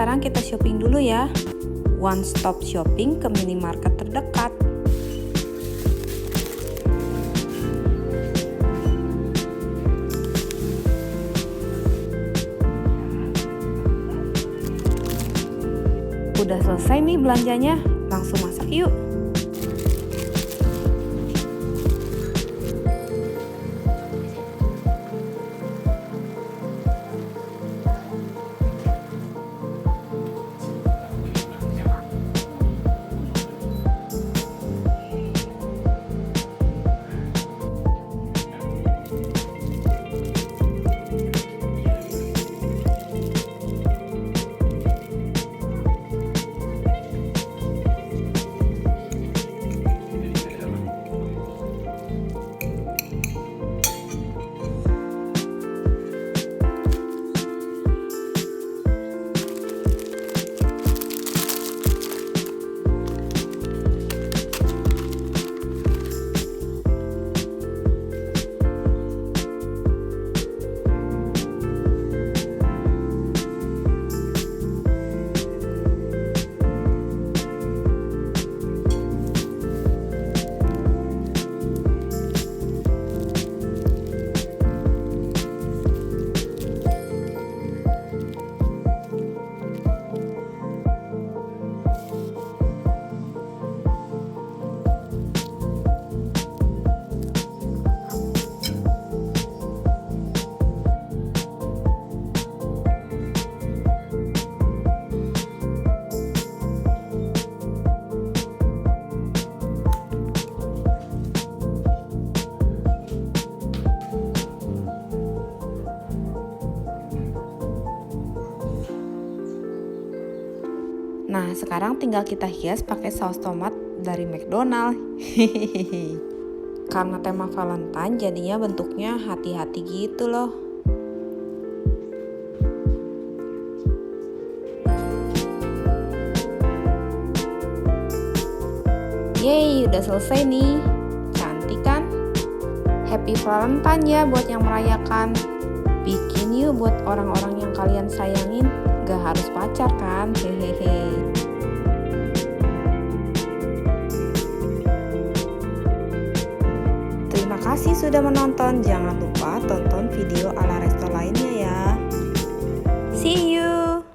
sekarang kita shopping dulu ya. One stop shopping ke minimarket terdekat. Udah selesai nih belanjanya, langsung masak yuk. Nah, sekarang tinggal kita hias pakai saus tomat dari McDonald. Karena tema Valentine jadinya bentuknya hati-hati gitu loh. Yeay, udah selesai nih. Cantik kan? Happy Valentine ya buat yang merayakan. Bikin yuk buat orang-orang yang kalian sayangin. Gak harus pacar kan? Hehehe. Terima kasih sudah menonton. Jangan lupa tonton video ala